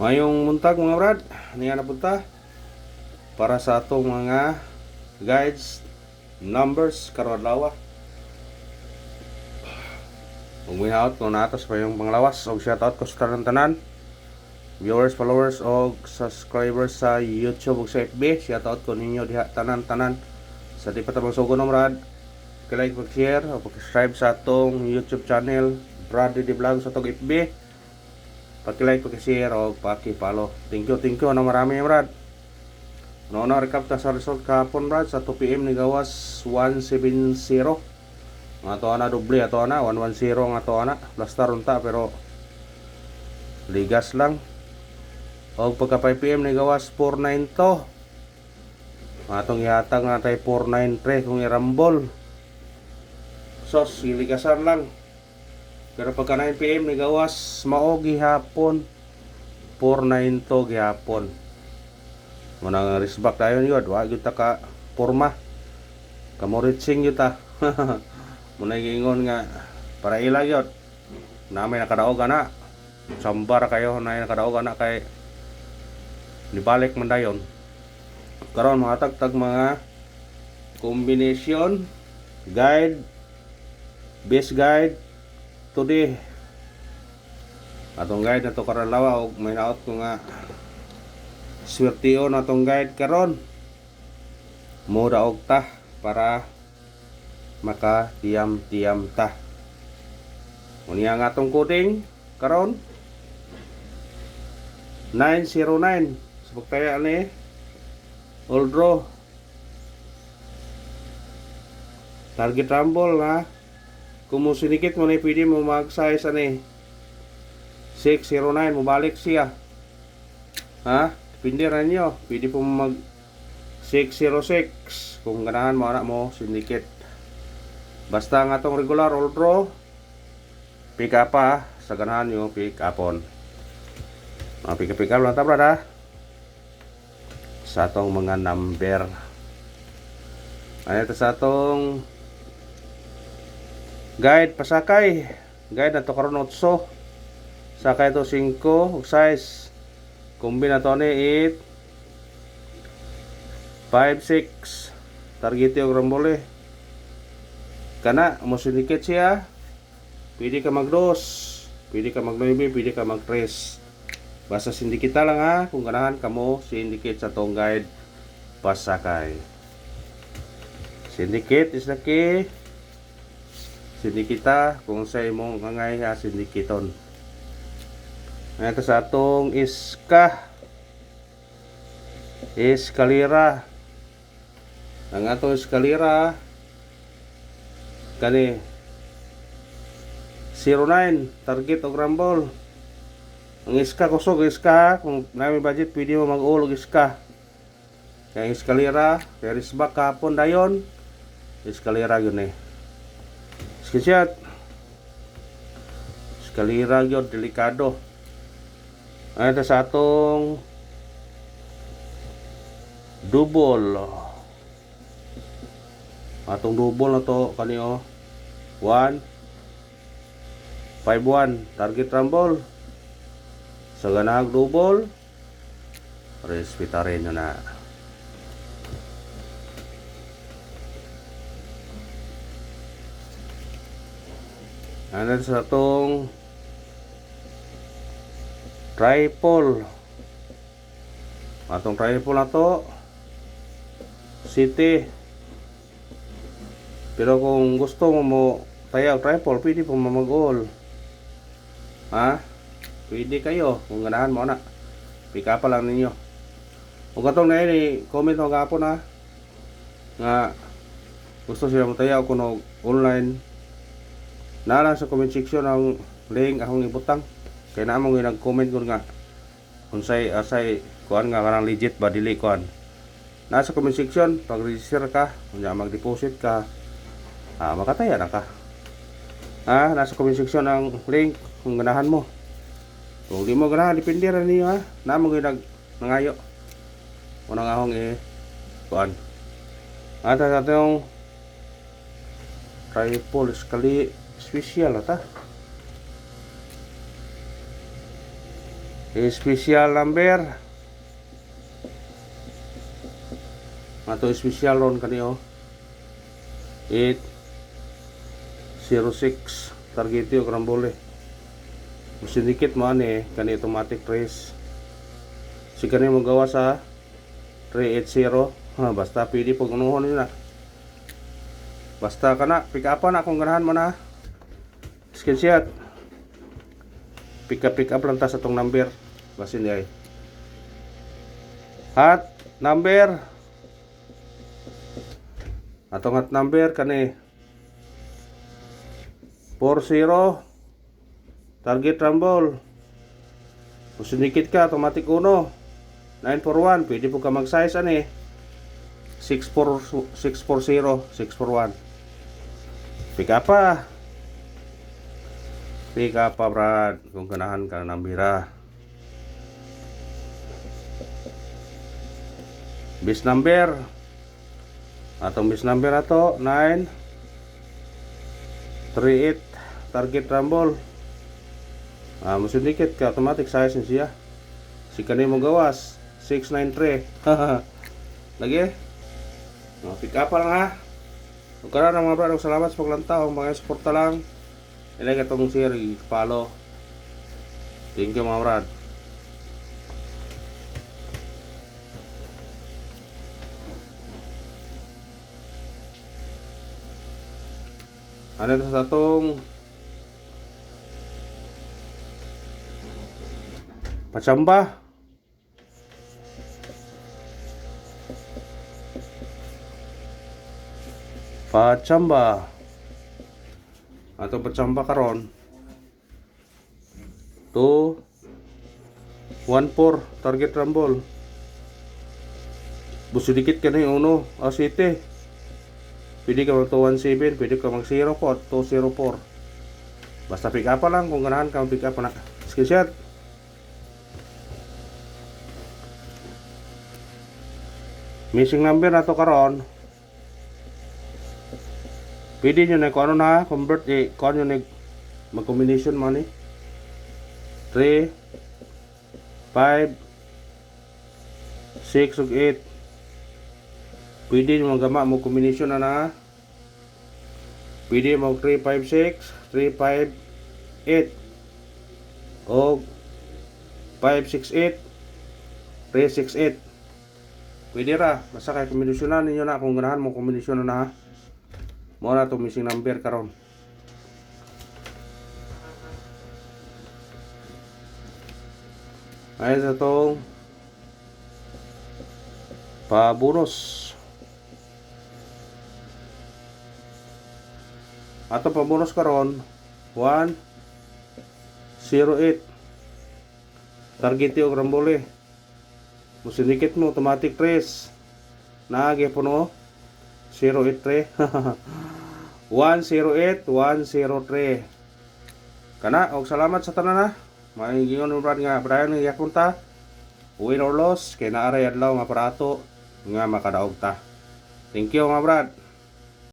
Mayong muntag mga brad, niya na punta para sa atong mga guides, numbers karon adlaw. Ug out kung natas pa yung panglawas og shoutout ko sa tanan viewers, followers og subscribers sa YouTube ug sa FB. Shoutout ko ninyo diha tanan sa di pa ta magsugo no brad. Like, share o subscribe sa atong YouTube channel Brad Didi Vlog sa atong FB. Paki-like, paki-share o paki-follow. Thank you na marami brad. No recap ta sa result kahapon brad sa 2 PM ni gawas 170. Nga to na doble ato na 110 nga to na plus taronta pero ligas lang. Og pagka 5 PM ni gawas 49 to. Atong ihatag na tay 493 kung irambol. Sos ligasan lang. Pero pagka 9 PM ni gawas mao gihapon 492 gihapon. Manang risbak tayo yun, wa gyud ta ka porma. Kamoritsing yun ta. Muna gingon nga para ila yun. Namay nakadaog ana. Sambar kayo na nakadaog ana kay nibalik man dayon. Karon mahatag mga combination guide, base guide today. Atong guide na to karon lawa og may naot ko nga swertiyon atong guide karon. Mura og ta para maka tiyam ta. Unya nga atong coding karon 909 subok tayo ani all draw target rumble ha. Kung mo sinikit mo na pwede mo mag-size ani 609 mo balik siya ha. Depende rin nyo, pwede po mag 606 kung ganahan mo anak mo sinikit. Basta nga tong regular all draw pick up ha. Sa ganahan nyo pick upon pick up lang ta brad ha sa atong mga number. Ano ito sa atong guide pasakay. Guide na to karon 8. Sakay to 5 ug size. Combine na to ni 8 5 6. Target yung rambole. Kana mo sinikit siya. Pwede ka mag-2, pwede ka mag-9, pwede ka mag-3. Basta sindikita lang ha kung ganahan kamo sindikit sa tong guide pasakay. Syndicate is the key. Sindikita kung sa imong angay ha sindikiton. Ito sa atong eskalera. Ang atong eskalera kani 09 target og rumble. Ang iska kusog iska kung namin budget pwede mo mag-ulog iska. Kaya eskalera peris back kapon dayon eskalera yun eh. Screenshot. Eskalera yun delikado. Ito sa atong double. Atong double na to kanio 1 5-1 target rumble. Sa ganag double respetarin nyo na. Ano sa itong triple. Atong triple na to city. Pero kung gusto mo tayaw triple pwede po mamag-all ha. Pwede kayo kung ganahan mo na. Pick up lang ninyo. Kung katong na yun comment mo gapon ha nga gusto siya mo tayaw kung online na lang sa comment section ang link akong ibutang. Kaya na mo nag-comment ko nga kung say kuan nga karang legit ba dili kuan. Nasa comment section pag register ka, kunya mag-deposit ka, makataya na ka. Nasa comment section ang link kung ganahan mo. Kung di mo ganahan depende ra niyo ha. Na mo nangayo. Unang ahong kuan. At atong triple special ata. Special number. Ato special ron kaniyo. 806 target yo karambole. Sindikit mo ani kani automatic trace. Si kani mo gawa sa 380. Basta pwede pag unuhon nyo na. Basta ka na, pick up na kung ganahan mo na. Screenshot. Pick up lang ta sa tong number. Basin di ay. Hot number. Atong hot number kani 40 target rumble. Kung sinikit ka, automatic 1 941, pwede po ka mag-size ani 640, 641. Pick up pa brad kung ganahan ka ng bira. Bis number. Atong bis number ato 938 target rumble. Masundikit ka, automatic size niya. Si kanay mo gawas 693. Lagi. Pick up lang ha. Kung ka na mga brad, salamat sa paglantaw. Mga suporta lang. Ilagay itong share, follow. Thank you mga brad. Ano ito sa itong Pachamba. Ato pachamba karon 214 target rumble. Buso dikit ka na yung 7. Pwede ka mag 217, pwede ka mag 04, 204. Basta pick up lang kung ganahan ka pick up na. Screenshot. Missing number na to karon. Pwede nyo na kung ano na convert kung ano nyo mag-combination mo ni 3 5 6 ug 8. Pwede nyo magama mo combination na. Pwede mo 3 5 6 3 5 8 o 5 6 8 3 6 8. Pwede ra basta kay kombinasyonan ninyo na kung ganahan mo kombinasyon na. Mo na to missing number karon. Ay sa tong pa-bonus. Ato pa-bonus karon 108. Target yung rambole. Musinikit mo automatic trace. Naagi po no 083. 108 103. Kana og salamat sa tanan ha. Maingon mo brad nga Brian nga yakunta. Win or loss kay naaray adlaw nga aparato nga makadaog ta. Thank you mga brad.